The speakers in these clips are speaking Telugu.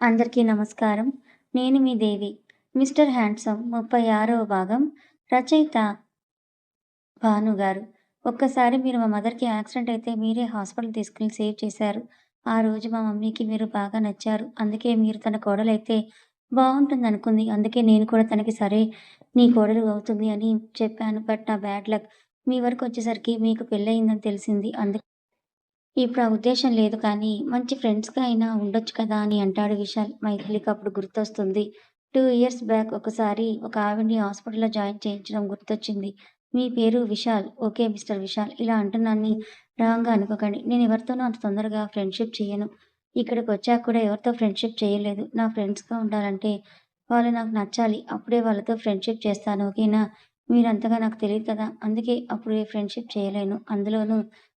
అందరికీ నమస్కారం. నేను మీ దేవి. 'మిస్టర్ హ్యాండ్సమ్' 36వ భాగం. రచయిత భాను గారు. ఒక్కసారి మీరు మా మదర్‌కి యాక్సిడెంట్ అయితే మీరే హాస్పిటల్ తీసుకెళ్ళి సేవ్ చేశారు. ఆ రోజు మా మమ్మీకి మీరు బాగా నచ్చారు. అందుకే మీరు తన కోడలైతే బావుంటుందనుకుంది. అందుకే నేను కూడా తనకి సరే నీ కోడలు అవుతుంది అని చెప్పాను. బట్ నా బ్యాడ్ లక్. మీ వరకొచ్చేసరికి మీకు పెళ్లయిందని తెలిసింది. ఇప్పుడు ఆ ఉద్దేశ్యం లేదు కానీ, మంచి ఫ్రెండ్స్‌గా అయినా ఉండొచ్చు కదా అని అంటాడు విశాల్. మైథిలికప్పుడు గుర్తొస్తుంది. 2 ఇయర్స్ బ్యాక్ ఒకసారి ఒక ఆవిడని హాస్పిటల్‌లో జాయిన్ చేయించడం గుర్తొచ్చింది. మీ పేరు విశాల్. Okay mister Vishal. ఇలా అంటున్నానని రాంగ్‌గా అనుకోకండి. నేను ఎవరితోనూ అంత తొందరగా ఫ్రెండ్‌షిప్ చెయ్యను. ఇక్కడికొచ్చాక కూడా ఎవరితో ఫ్రెండ్‌షిప్ చేయలేదు. నా ఫ్రెండ్స్‌గా ఉండాలంటే వాళ్ళు నాకు నచ్చాలి. అప్పుడే వాళ్ళతో ఫ్రెండ్‌షిప్ చేస్తాను. ఓకేనా? మీరంతగా నాకు తెలీదు కదా! అందుకే అప్పుడే ఫ్రెండ్‌షిప్ చేయలేను. అందులోనూ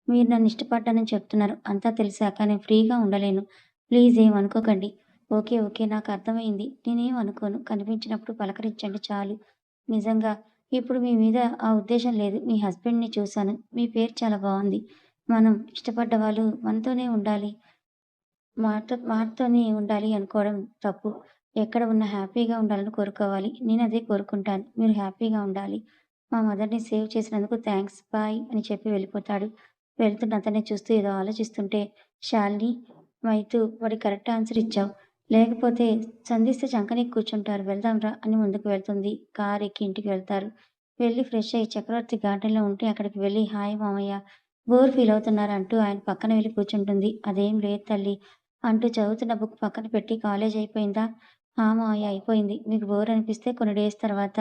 మీరు నన్నిష్టపడ్డానని చెప్తున్నారు. అంతా తెలిసాక నేను ఫ్రీగా ఉండలేను. ప్లీజ్ ఏమనుకోకండి. ఓకే. ఓకే. నాకర్థమైంది. నేనేం అనుకోను. కనిపించినప్పుడు పలకరించండి చాలు. నిజంగా ఇప్పుడు మీ మీద ఆ ఉద్దేశ్యం లేదు. మీ హస్బెండ్‌ని చూసాను. మీ పేరు చాలా బావుంది. మనం ఇష్టపడ్డ వాళ్ళు మనతోనే ఉండాలి. మాటతోనే ఉండాలి అనుకోవడం తప్పు. ఎక్కడ ఉన్నా హ్యాపీగా ఉండాలని కోరుకోవాలి. నేనదే కోరుకుంటాను. మీరు హ్యాపీగా ఉండాలి. మా మదర్‌ని సేవ్ చేసినందుకు థాంక్స్. బాయ్ అని చెప్పి వెళ్ళిపోతాడు. వెళ్తున్న అతన్ని చూస్తూ ఏదో ఆలోచిస్తుంటే, శాలిని, మైతూ వాడికి కరెక్ట్ ఆన్సర్ ఇచ్చావు. లేకపోతే సంధిస్తే చంకనెక్కి కూర్చుంటారు. వెళ్దాం రా అని ముందుకు వెళ్తుంది. కారు ఎక్కి ఇంటికి వెళ్తారు. వెళ్లి ఫ్రెష్ అయ్యి చక్రవర్తి గార్డెన్‌లో ఉంటే అక్కడికి వెళ్లి హాయ్ మామయ్య బోర్ ఫీల్ అవుతున్నారా అంటూ ఆయన పక్కన వెళ్లి కూర్చుంటుంది. అదేం లేదు తల్లి అంటూ చదువుతున్న బుక్ పక్కన పెట్టి కాలేజ్ అయిపోయిందా? ఆ! మావయ్య అయిపోయింది. మీకు బోర్ అనిపిస్తే కొన్ని డేస్ తర్వాత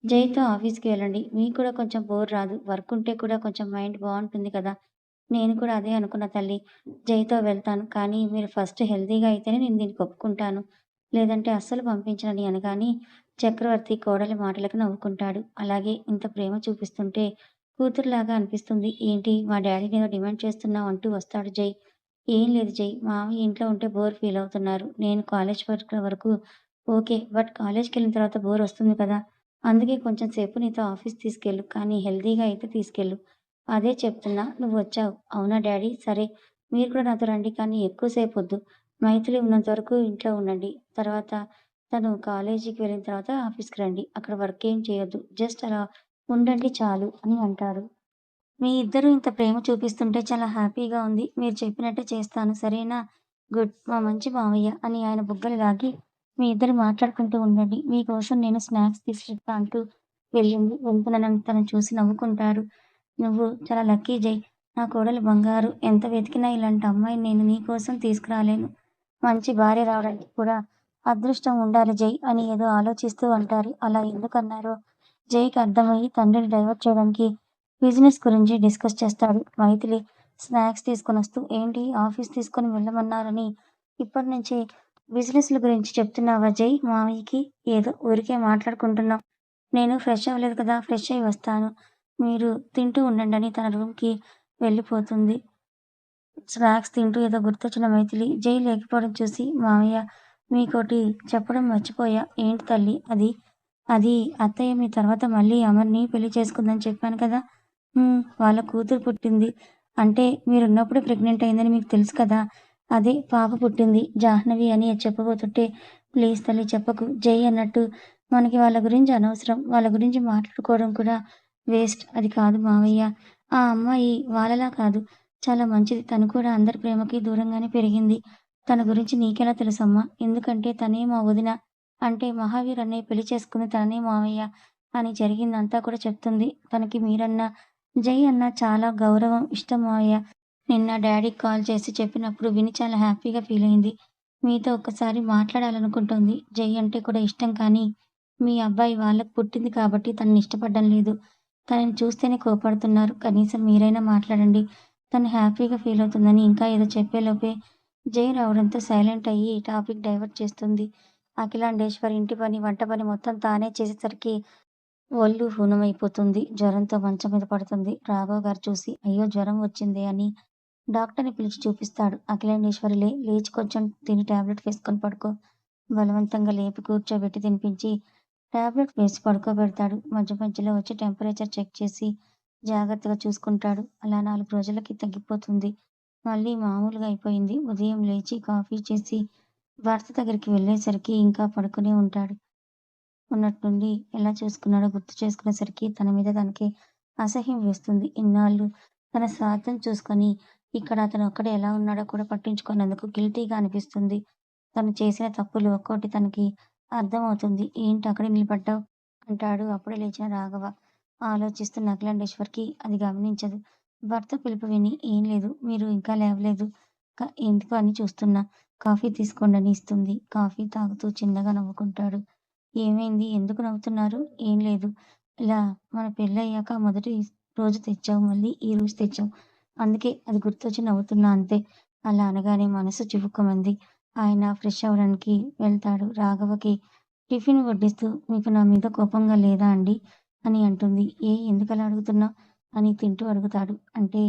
జైతో ఆఫీస్‌కి వెళ్ళండి. మీకు కూడా కొంచెం బోర్ రాదు. వర్క్ ఉంటే కూడా కొంచెం మైండ్ బావుంటుంది కదా! నేను కూడా అదే అనుకున్న తల్లి. జైతో వెళ్తాను. కానీ మీరు ఫస్ట్ హెల్తీగా అయితేనే నేను దీనికి ఒప్పుకుంటాను. లేదంటే అస్సలు పంపించనని అనగానే చక్రవర్తి కోడలి మాటలకు నవ్వుకుంటాడు. అలాగే ఇంత ప్రేమ చూపిస్తుంటే కూతురులాగా అనిపిస్తుంది. ఏంటి మా డ్యాడీని ఏదో డిమాండ్ చేస్తున్నావు అంటూ వస్తాడు జై. ఏం లేదు జై. మామయ్య ఇంట్లో ఉంటే బోర్ ఫీల్ అవుతున్నారు. నేను కాలేజ్ వర్క్ వరకు ఓకే. బట్ కాలేజ్‌కెళ్ళిన తర్వాత బోర్ వస్తుంది కదా! అందుకే కొంచెం సేపు నీతో ఆఫీస్ తీసుకెళ్ళు. కానీ హెల్తీగా అయితే తీసుకెళ్ళు. అదే చెప్తున్నా. నువ్వొచ్చావు. అవునా డ్యాడీ? సరే. మీరు కూడా నాతో రండి. కానీ ఎక్కువ సేపొద్దు. మైథిలి ఉన్నంత వరకు ఇంట్లో ఉండండి. తర్వాత తను కాలేజీకి వెళ్ళిన తర్వాత ఆఫీస్‌కి రండి. అక్కడ వర్క్ ఏం చేయొద్దు. జస్ట్ అలా ఉండండి చాలు అని అంటారు. మీ ఇద్దరూ ఇంత ప్రేమ చూపిస్తుంటే చాలా హ్యాపీగా ఉంది. మీరు చెప్పినట్టే చేస్తాను. సరేనా? గుడ్. మా మంచి మావయ్య అని ఆయన బుగ్గలు లాగి మీ ఇద్దరు మాట్లాడుకుంటూ ఉండండి. మీకోసం నేను స్నాక్స్ తీసుకొస్తా అంటూ వెళ్ళింది. వెళ్తున్న నన్ను తను చూసి నవ్వుకుంటారు. నువ్వు చాలా లక్కీ జై. నా కోడలు బంగారు. ఎంత వెతికినా ఇలాంటి అమ్మాయిని నేను నీకోసం తీసుకురాలేను. మంచి భార్య రావడానికి కూడా అదృష్టం ఉండాలి జై అని ఏదో ఆలోచిస్తూ అంటారు. అలా ఎందుకన్నారో జైకి అర్థమయ్యి తండ్రిని డైవర్ట్ చేయడానికి బిజినెస్ గురించి డిస్కస్ చేస్తాడు. మైథిలి స్నాక్స్ తీసుకొనొస్తూ ఏంటి ఆఫీస్ తీసుకొని వెళ్ళమన్నారని ఇప్పటినుంచే బిజినెస్‌ల గురించి చెప్తున్నావా జై మావయ్యకి? ఏదో ఊరికే మాట్లాడుకుంటున్నాం. నేను ఫ్రెష్ అవ్వలేదు కదా! ఫ్రెష్ అయ్యి వస్తాను. మీరు తింటూ ఉండండని తన రూమ్‌కి వెళ్ళిపోతుంది. స్నాక్స్ తింటూ ఏదో గుర్తొచ్చిన మైథిలి జై లేకపోవడం చూసి మావయ్య మీకోటి చెప్పడం మర్చిపోయా. ఏంటి తల్లి అది? అది అత్తయ్య మీ తర్వాత మళ్ళీ అమర్‌ని పెళ్లి చేసుకుందని చెప్పాను కదా! వాళ్ళ కూతురు పుట్టింది. అంటే మీరున్నప్పుడే ప్రెగ్నెంట్ అయిందని మీకు తెలుసు కదా! అదే పాప పుట్టింది. జాహ్నవి అని చెప్పబోతుంటే ప్లీజ్ తల్లి చెప్పకు. జై అన్నట్టు మనకి వాళ్ళ గురించి అనవసరం. వాళ్ళ గురించి మాట్లాడుకోవడం కూడా వేస్ట్. అది కాదు మావయ్య. ఆ అమ్మాయి వాళ్ళలా కాదు. చాలా మంచిది. తను కూడా అందరి ప్రేమకి దూరంగానే పెరిగింది. తన గురించి నీకెలా తెలుసమ్మా? ఎందుకంటే తనే మా వదిన. అంటే మహావీర్ అన్నయ్య పెళ్లి చేసుకుంది తననే మావయ్య అని జరిగిందంతా కూడా చెప్తుంది. తనకి మీరన్నా, జై అన్నా చాలా గౌరవం, ఇష్టం మావయ్య. నిన్న డ్యాడీకి కాల్ చేసి చెప్పినప్పుడు విని చాలా హ్యాపీగా ఫీలయింది. మీతో ఒక్కసారి మాట్లాడాలనుకుంటోంది. జై అంటే కూడా ఇష్టం కానీ, మీ అబ్బాయి వాళ్ళకి పుట్టింది కాబట్టి తనని ఇష్టపడడం లేదు. తనని చూస్తేనే కోపడుతున్నారు. కనీసం మీరైనా మాట్లాడండి. తను హ్యాపీగా ఫీలవుతుందని ఇంకా ఏదో చెప్పేలోపే జై రావడంతో సైలెంట్ అయ్యి టాపిక్ డైవర్ట్ చేస్తుంది. అఖిలాండేశ్వరి ఇంటి పని, వంట పని మొత్తం తానే చేసేసరికి ఒళ్ళు హూనమైపోతుంది. జ్వరంతో మంచం మీద పడుతుంది. రాఘవ్ గారు చూసి అయ్యో! జ్వరం వచ్చిందే అని డాక్టర్‌ని పిలిచి చూపిస్తాడు. అఖిలాండేశ్వరి లేచి కొంచెం తిని టాబ్లెట్ వేసుకొని పడుకో. బలవంతంగా లేపి కూర్చోబెట్టి తినిపించి టాబ్లెట్ వేసి పడుకోబెడతాడు. మధ్య మధ్యలో వచ్చి టెంపరేచర్ చెక్ చేసి జాగ్రత్తగా చూసుకుంటాడు. అలా 4 రోజులకి తగ్గిపోతుంది. మళ్ళీ మామూలుగా అయిపోయింది. ఉదయం లేచి కాఫీ చేసి భర్త దగ్గరికి వెళ్ళేసరికి ఇంకా పడుకునే ఉంటాడు. ఉన్నట్టుండి ఎలా చూసుకున్నాడో గుర్తు చేసుకునేసరికి తన మీద తనకి అసహ్యం వేస్తుంది. ఇన్నాళ్ళు తన స్వార్థం చూసుకొని, ఇక్కడ అతను ఒక్కడే ఎలా ఉన్నాడో కూడా పట్టించుకోనందుకు గిల్టీగా అనిపిస్తుంది. తను చేసిన తప్పులు ఒక్కోటి తనకి అర్థమవుతుంది. "ఏంటి అక్కడే నిలబడ్డావు?" అంటాడు అప్పుడే లేచిన రాఘవ. ఆలోచిస్తున్న అఖిలాండేశ్వర్‌కి అది గమనించదు. భర్త పిలుపు విని "ఏం లేదు. మీరు ఇంకా లేవలేదు. ఎందుకు అని చూస్తున్నా. కాఫీ తీసుకోండని" ఇస్తుంది. కాఫీ తాగుతూ చిన్నగా నవ్వుకుంటాడు. "ఏమైంది? ఎందుకు నవ్వుతున్నారు?" "ఏం లేదు. ఇలా మన పెళ్ళయ్యాక మొదటి రోజు తెచ్చావు. మళ్ళీ ఈరోజు తెచ్చావు. అందుకే అది గుర్తొచ్చి నవ్వుతున్నా అంతే." అలా అనగానే మనసు చివుక్కుమంది. ఆయన ఫ్రెష్ అవ్వడానికి వెళ్తాడు. రాఘవకి టిఫిన్ వడ్డిస్తూ "మీకు నా మీద కోపంగా లేదా అండీ?" అని అంటుంది. ఎందుకలా అడుగుతున్నావు?" అని తింటూ అడుగుతాడు. "అంటే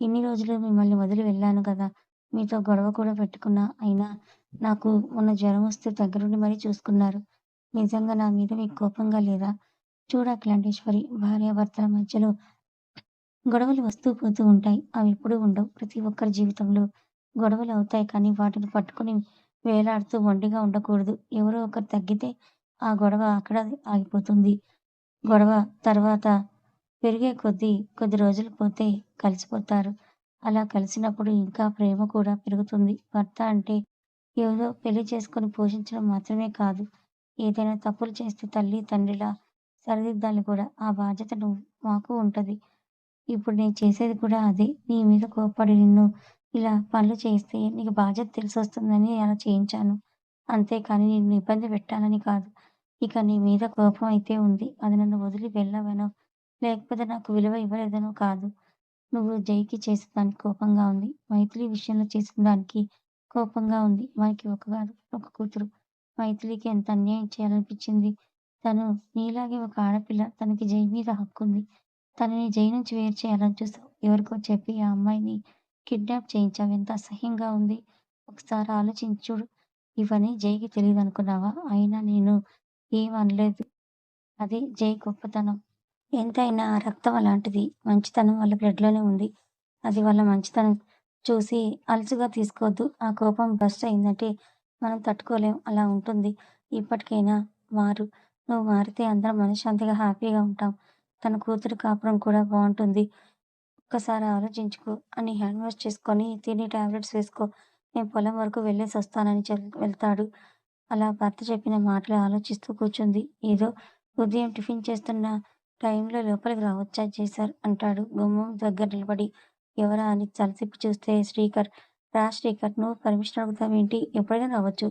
ఇన్ని రోజులు మిమ్మల్ని వదిలి వెళ్ళాను కదా! మీతో గొడవ కూడా పెట్టుకున్నా. అయినా నాకు మొన్న జ్వరమొస్తే దగ్గరుండి మరీ చూసుకున్నారు. నిజంగా నా మీద మీకు కోపంగా లేదా? చూడు అఖిలాండేశ్వరి, భార్యాభర్తల మధ్యలో గొడవలు వస్తూ పోతూ ఉంటాయి. అవెప్పుడూ ఉండవు. ప్రతి ఒక్కరి జీవితంలో గొడవలు అవుతాయి కానీ వాటిని పట్టుకొని వేలాడుతూ మొండిగా ఉండకూడదు. ఎవరో ఒకరు తగ్గితే ఆ గొడవ అక్కడ ఆగిపోతుంది. గొడవ తర్వాత పెరిగే కొద్దీ కొద్ది రోజులు పోతే కలిసిపోతారు. అలా కలిసినప్పుడు ఇంకా ప్రేమ కూడా పెరుగుతుంది. భర్త అంటే ఏదో పెళ్లి చేసుకొని పోషించడం మాత్రమే కాదు. ఏదైనా తప్పులు చేస్తే తల్లి, తండ్రిలా సరిదిద్దాలి కూడా. ఆ బాధ్యత మాకు ఉంటది. ఇప్పుడు నేను చేసేది కూడా అదే. నీ మీద కోప్పడి నిన్ను ఇలా పనులు చేస్తే నీకు బాధ్యత తెలిసొస్తుందని అలా చేయించాను. అంతేకానీ నిన్ను ఇబ్బంది పెట్టాలని కాదు. ఇక నీ మీద కోపం అయితే ఉంది. అది నన్ను వదిలి వెళ్ళవనో, లేకపోతే నాకు విలువ ఇవ్వలేదనో కాదు. నువ్వు జైకి చేసిన దానికి కోపంగా ఉంది. మైథిలి విషయంలో చేసిన దానికి కోపంగా ఉంది. మనకి ఒక కూతురు. మైథిలికి ఎంత అన్యాయం చేయాలనిపించింది. తను నీలాగే ఒక ఆడపిల్ల. తనకి జై మీద హక్కుంది. తనని జై నుంచి వేరు చేయాలని చూసావు. ఎవరికో చెప్పి ఆ అమ్మాయిని కిడ్నాప్ చేయించావు. ఎంత అసహ్యంగా ఉంది. ఒకసారి ఆలోచించి చూడు. ఇవన్నీ జైకి తెలీదనుకున్నావా? అయినా నేను ఏం అనలేదు. అది జై గొప్పతనం. ఎంతైనా ఆ రక్తం అలాంటిది. మంచితనం వాళ్ళ బ్లడ్‌లోనే ఉంది. అది వాళ్ళ మంచితనం చూసి అలుసుగా తీసుకోవద్దు. ఆ కోపం బర్స్ట్ అయిందంటే మనం తట్టుకోలేం. అలా ఉంటుంది. ఇప్పటికైనా మారు. నువ్వు మారితే అందరం మనశ్శాంతిగా, హ్యాపీగా ఉంటాం. తన కూతురు కాపురం కూడా బావుంటుంది. ఒక్కసారి ఆలోచించుకో అని హ్యాండ్ వాష్ చేసుకొని తిని టాబ్లెట్స్ వేసుకో. నేను పొలం వరకు వెళ్ళేసొస్తానని వెళ్తాడు. అలా భర్త చెప్పిన మాటలు ఆలోచిస్తూ కూర్చుంది. ఏదో ఉదయం టిఫిన్ చేస్తున్న టైంలో లోపలికి రావచ్చా చేశారు అంటాడు గుమ్మం దగ్గర నిలబడి. ఎవరా అని తలతిప్పి చూస్తే శ్రీకర్. రా శ్రీకర్, నువ్వు పర్మిషన్ అడుగుతావేంటి? ఎప్పుడైనా రావచ్చు.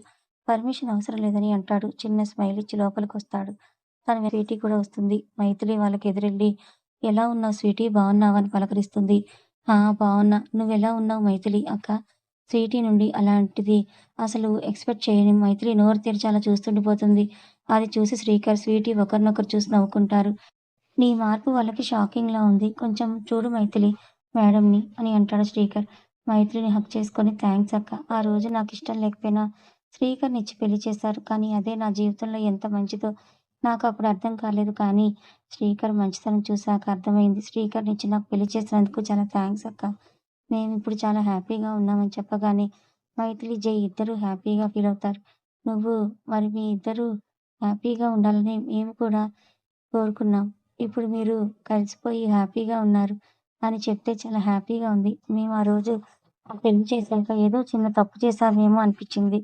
పర్మిషన్ అవసరం లేదని అంటాడు. చిన్న స్మైల్ ఇచ్చి లోపలికొస్తాడు. తన స్వీటీ కూడా వస్తుంది. మైథిలి వాళ్ళకి ఎదురెళ్ళి ఎలా ఉన్నావు స్వీటీ? బావున్నావా? అని పలకరిస్తుంది. ఆ! బావున్నా. నువ్వెలా ఉన్నావు మైథిలి అక్క? స్వీటీ నుండి అలాంటిది అసలు ఎక్స్‌పెక్ట్ చేయని మైథిలి నోరు తెరిచి అలా చూస్తుండిపోతుంది. అది చూసి శ్రీకర్, స్వీటీ ఒకరినొకరు చూసి నవ్వుకుంటారు. నీ మార్పు వాళ్ళకి షాకింగ్‌లా ఉంది. కొంచెం చూడు మైథిలి మేడంని అని అంటాడు శ్రీకర్. మైథిలిని హగ్ చేసుకొని థాంక్స్ అక్క. ఆ రోజు నాకిష్టం లేకపోయినా శ్రీకర్‌నిచ్చి పెళ్లి చేశారు. కానీ అదే నా జీవితంలో ఎంత మంచిదో నాకప్పుడు అర్థం కాలేదు. కానీ శ్రీకర్ మంచితనం చూసాక అర్థమైంది. శ్రీకర్‌నిచ్చి నాకు పెళ్లి చేసినందుకు చాలా థాంక్స్ అక్క. మేమిప్పుడు చాలా హ్యాపీగా ఉన్నామని చెప్పగానే మైథిలి, జై ఇద్దరూ హ్యాపీగా ఫీలవుతారు. నువ్వు మరి మీ ఇద్దరూ హ్యాపీగా ఉండాలని మేము కూడా కోరుకున్నాం. ఇప్పుడు మీరు కలిసిపోయి హ్యాపీగా ఉన్నారు అని చెప్తే చాలా హ్యాపీగా ఉంది. మేము ఆ రోజు పెళ్లి చేశాక ఏదో చిన్న తప్పు చేశామేమో అనిపిచ్చింది.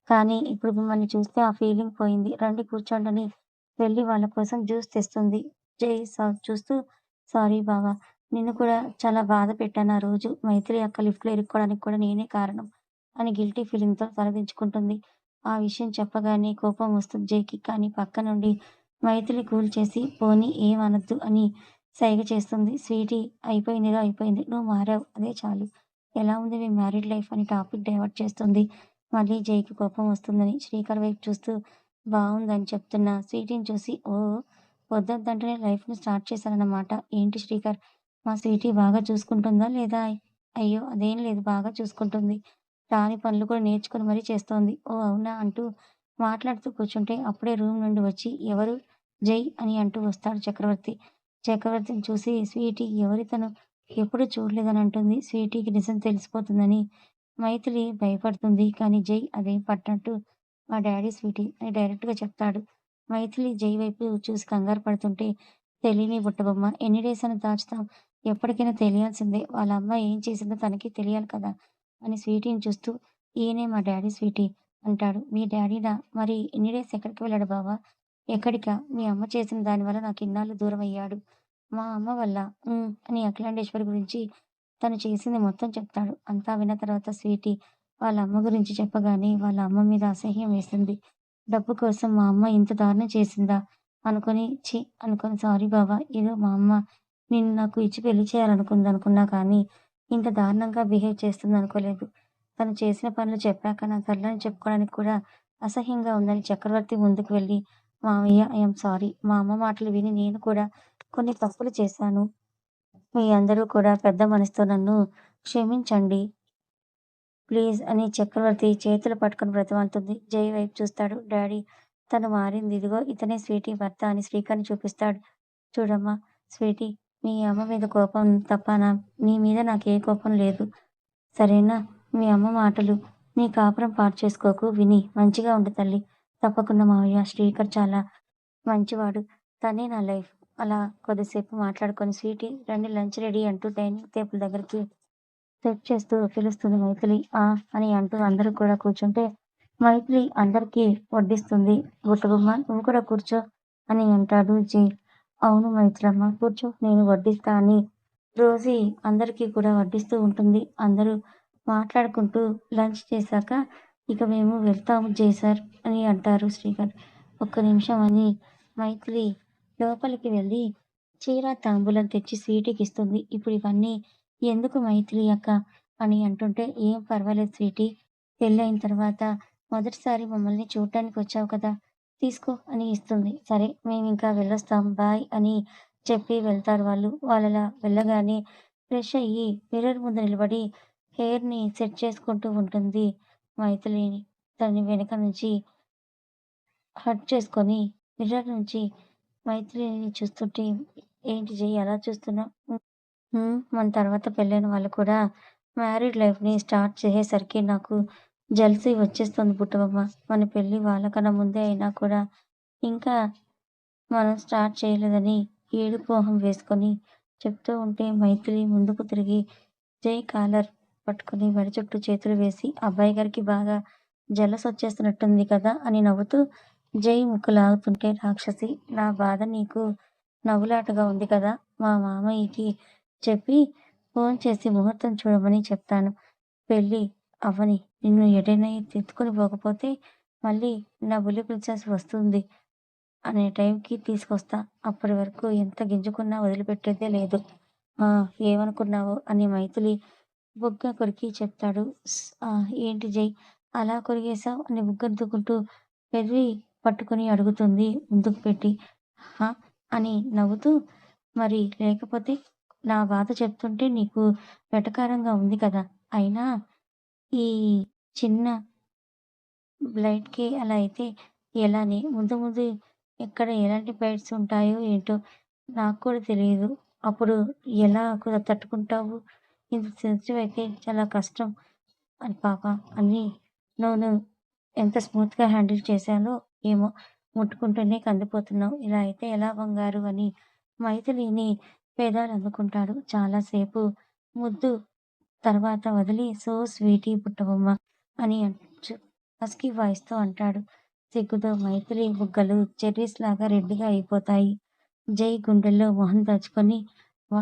కానీ ఇప్పుడు మిమ్మల్ని చూస్తే ఆ ఫీలింగ్ పోయింది. రండి కూర్చోండని వెళ్లి వాళ్ళ కోసం జ్యూస్ తెస్తుంది. జై చూస్తూ సారీ బావ. నిన్ను కూడా చాలా బాధ పెట్టాను ఆ రోజు. మైథిలి అక్క లిఫ్ట్‌లో ఇరుక్కోవడానికి కూడా నేనే కారణం అని గిల్టీ ఫీలింగ్‌తో తలదించుకుంటుంది. ఆ విషయం చెప్పగానే కోపం వస్తుంది జైకి. కానీ పక్క నుండి మైథిలి కూల్ చేసి పోనీ ఏం అనొద్దు అని సైగ చేస్తుంది. స్వీటీ అయిపోయిందేదో అయిపోయింది. నువ్వు మారావు అదే చాలు. ఎలా ఉంది మీ మ్యారీడ్ లైఫ్ అని టాపిక్ డైవర్ట్ చేస్తుంది. మళ్ళీ జైకి కోపం వస్తుందని శ్రీకర్ వైపు చూస్తూ బావుందని చెప్తున్న స్వీటీని చూసి ఓహ్! వద్దొద్దంటేనే లైఫ్‌ని స్టార్ట్ చేశారన్నమాట. ఏంటి శ్రీకర్, మా స్వీటీ బాగా చూసుకుంటుందా లేదా? అయ్యో! అదేం లేదు బాగా చూసుకుంటుంది. రాని పనులు కూడా నేర్చుకొని మరీ చేస్తోంది. ఓహ్! అవునా? అంటూ మాట్లాడుతూ కూర్చుంటే అప్పుడే రూమ్ నుండి వచ్చి ఎవరు? జై అని అంటూ వస్తాడు చక్రవర్తి. చక్రవర్తిని చూసి స్వీటీ ఎవరితను? ఎప్పుడూ చూడలేదని అంటుంది. స్వీటీకి నిజం తెలిసిపోతుందని మైథిలి భయపడుతుంది. కానీ జై అదేం పట్టనట్టు మా డాడీ స్వీటీ అని డైరెక్ట్‌గా చెప్తాడు. మైథిలి జై వైపు చూసి కంగారు పడుతుంటే, తెలియని బుట్టబొమ్మ ఎన్ని డేస్ అని దాచుతాం? ఎప్పటికైనా తెలియాల్సిందే. వాళ్ళ అమ్మ ఏం చేసిందో తనకి తెలియాలి కదా! అని స్వీటీని చూస్తూ, ఈయనే మా డాడీ స్వీటీ అంటాడు. మీ డాడీనా? మరి ఇన్ని డేస్ ఎక్కడికి వెళ్ళాడు బావ? ఎక్కడికా? మీ అమ్మ చేసిన దాని వల్ల నాకిన్నాళ్ళు దూరమయ్యాడు. మా అమ్మ వల్ల అని అఖిలాండేశ్వరి గురించి తను చేసింది మొత్తం చెప్తాడు. అంతా విన్న తర్వాత స్వీటీ వాళ్ళ అమ్మ గురించి చెప్పగానే వాళ్ళ అమ్మ మీద అసహ్యం వేసింది. డబ్బు కోసం మా అమ్మ ఇంత దారుణం చేసిందా? అనుకోని ఛీ! అనుకోని సారీ బావ. ఏదో మా అమ్మ నిన్ను నాకు ఇచ్చి పెళ్లి చేయాలనుకుందనుకున్నా కానీ, ఇంత దారుణంగా బిహేవ్ చేస్తుందనుకోలేదు. తను చేసిన పనులు చెప్పాక నా తల్లని చెప్పుకోవడానికి కూడా అసహ్యంగా ఉందని చక్రవర్తి ముందుకు వెళ్ళి, మావయ్య ఐ యామ్ సారీ. మా అమ్మ మాటలు విని నేను కూడా కొన్ని తప్పులు చేశాను. మీ అందరూ కూడా పెద్ద మనసుతో నన్ను క్షమించండి. ప్లీజ్ అని చక్రవర్తి చేతులు పట్టుకొని బ్రతిమాలుతుంది. జై వైపు చూస్తాడు. డాడీ తను మారింది. ఇదిగో ఇతనే స్వీటీ భర్త అని శ్రీకర్‌ని చూపిస్తాడు. చూడమ్మా స్వీటీ మీ అమ్మ మీద కోపం తప్ప నీ మీద నాకే కోపం లేదు. సరేనా? మీ అమ్మ మాటలు నీ కాపురం పాడు చేసుకోకు. విని మంచిగా ఉండు తల్లి. తప్పకుండా మావయ్య. శ్రీకర్ చాలా మంచివాడు. తనే నా లైఫ్. అలా కొద్దిసేపు మాట్లాడుకొని స్వీటీ రండి లంచ్ రెడీ అంటూ డైనింగ్ టేబుల్ దగ్గరికి సెట్ చేస్తూ పిలుస్తుంది మైథిలి. ఆ! అని అంటూ అందరూ కూడా కూర్చుంటే, మైథిలి అందరికీ వడ్డిస్తుంది. "బుట్టబొమ్మ నువ్వు కూడా కూర్చో" అని అంటాడు జై. అవును మైథిలమ్మ కూర్చో నేను వడ్డిస్తా అని రోజీ అందరికీ కూడా వడ్డిస్తూ ఉంటుంది. అందరూ మాట్లాడుకుంటూ లంచ్ చేశాక, "ఇక మేము వెళ్తాము జై సార్" అని అంటారు శ్రీకర్. ఒక్క నిమిషం అని మైథిలి లోపలికి వెళ్ళి చీర, తాంబూలం తెచ్చి స్వీటీకిస్తుంది. ఇప్పుడు ఇవన్నీ ఎందుకు మైథిలి అక్క అని అంటుంటే, "ఏం పర్వాలేదు స్వీటీ. పెళ్ళయిన తర్వాత మొదటిసారి మమ్మల్ని చూడ్డానికి వచ్చావు కదా! తీసుకో" అని ఇస్తుంది. సరే మేమింకా వెళ్ళొస్తాం బాయ్ అని చెప్పి వెళ్తారు వాళ్ళు. వాళ్ళలా వెళ్ళగానే ఫ్రెష్ అయ్యి మిర్రర్ ముందు నిలబడి హెయిర్‌ని సెట్ చేసుకుంటూ ఉంటుంది మైథిలిని. తనని వెనక నుంచి హగ్ చేసుకొని మిర్రర్ నుంచి మైథిలిని చూస్తుంటే, "ఏంటి జై అలా చూస్తున్నావు?" మన తర్వాత పెళ్ళైన వాళ్ళు కూడా మ్యారీడ్ లైఫ్‌ని స్టార్ట్ చేసేసరికి నాకు జెలసీ వచ్చేస్తుంది బుట్టబొమ్మ. మన పెళ్లి వాళ్ళకన్నా ముందే అయినా కూడా ఇంకా మనం స్టార్ట్ చేయలేదని ఏడుపు మొహం వేసుకొని చెప్తూ ఉంటే మైథిలి ముందుకు తిరిగి జై కాలర్ పట్టుకొని మెడ చుట్టూ చేతులు వేసి అబ్బాయి గారికి బాగా జెలస్ వచ్చేస్తున్నట్టుంది కదా అని నవ్వుతూ జై ముక్కు లాగుతుంటే రాక్షసి నా బాధ నీకు నవ్వులాటగా ఉంది కదా! మా మామయ్యకి చెప్పి ఫోన్ చేసి ముహూర్తం చూడమని చెప్తాను. పెళ్లి అవ్వని. నిన్ను ఎటైనా ఎత్తుకొని పోకపోతే మళ్ళీ నా బుల్లి ప్రిన్సెస్ వస్తుంది అనే టైంకి తీసుకొస్తా. అప్పటి వరకు ఎంత గింజుకున్నా వదిలిపెట్టేదే లేదు. ఆ! ఏమనుకున్నావో అని మైథిలి బుగ్గ కొరికి చెప్తాడు. ఏంటి జై అలా కొరికేశావు అని బుగ్గద్దుకుంటూ పెదవి పట్టుకొని అడుగుతుంది ముందుకు పెట్టి. హా! అని నవ్వుతూ మరి లేకపోతే నా బాధ చెప్తుంటే నీకు వెటకారంగా ఉంది కదా! అయినా ఈ చిన్న బ్లైట్‌కి అలా అయితే ఎలానే? ముందు ముందు ఎక్కడ ఎలాంటి బైట్స్ ఉంటాయో ఏంటో నాకు కూడా తెలీదు. అప్పుడు ఎలా తట్టుకుంటావు? ఇంత సెన్సిటివ్ అయితే చాలా కష్టం. అని పాప అన్నీ నువ్వు ఎంత స్మూత్‌గా హ్యాండిల్ చేశానో ఏమో! ముట్టుకుంటూనే కందిపోతున్నావు. ఇలా అయితే ఎలా బంగారు అని మైథిలిని పెదాలందుకుంటాడు. చాలా సేపు ముద్దు తర్వాత వదిలి సో స్వీటీ బుట్టబొమ్మ అని హస్కీ వాయిస్‌తో అంటాడు. సిగ్గుతో మైథిలి బుగ్గలు చెర్రీస్‌లాగా రెడ్‌గా అయిపోతాయి. జై గుండెల్లో మొహం దాచుకొని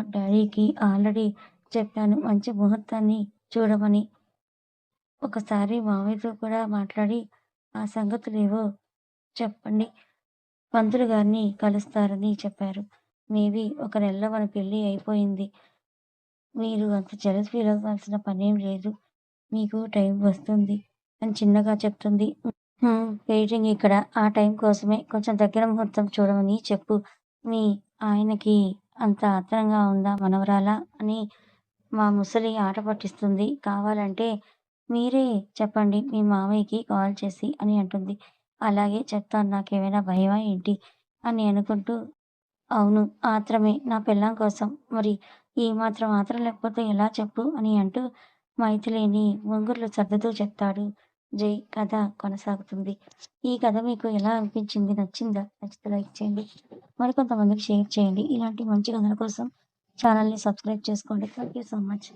డాడీకి ఆల్రెడీ చెప్పాను మంచి ముహూర్తాన్ని చూడమని. ఒకసారి మావయ్యతో కూడా మాట్లాడి ఆ సంగతులేవో చెప్పండి. పంతులు గారిని కలుస్తారని చెప్పారు. మేబీ ఒక నెలలో మన పెళ్లి అయిపోయింది. మీరు అంత జెలస్ ఫీల్ అవ్వాల్సిన పనేం లేదు. మీకు టైం వస్తుంది అని చిన్నగా చెప్తుంది. వెయిటింగ్ ఇక్కడ. ఆ టైం కోసమే. కొంచెం దగ్గర ముహూర్తం చూడమని చెప్పు. మీ ఆయనకి అంత ఆత్రంగా ఉందా మనవరాలా? అని మా ముసలి ఆట పట్టిస్తుంది. కావాలంటే మీరే చెప్పండి మీ మామయ్యకి కాల్ చేసి అని అంటుంది. అలాగే చెప్తాను. నాకేమైనా భయమా ఏంటి? అని అనుకుంటూ అవును. ఆత్రమే. నా పెళ్ళాం కోసం. మరి ఈ మాత్రం ఆత్రం లేకపోతే ఎలా చెప్పు అని అంటూ మైథిలిని ముంగురులు సర్దుతూ చెప్తాడు. జై. కథ కొనసాగుతుంది. ఈ కథ మీకు ఎలా అనిపించింది? నచ్చిందా? నచ్చితే లైక్ చేయండి. మరికొంతమందికి షేర్ చేయండి. ఇలాంటి మంచి కథల కోసం ఛానల్‌ని సబ్స్క్రైబ్ చేసుకోండి. Thank you so much.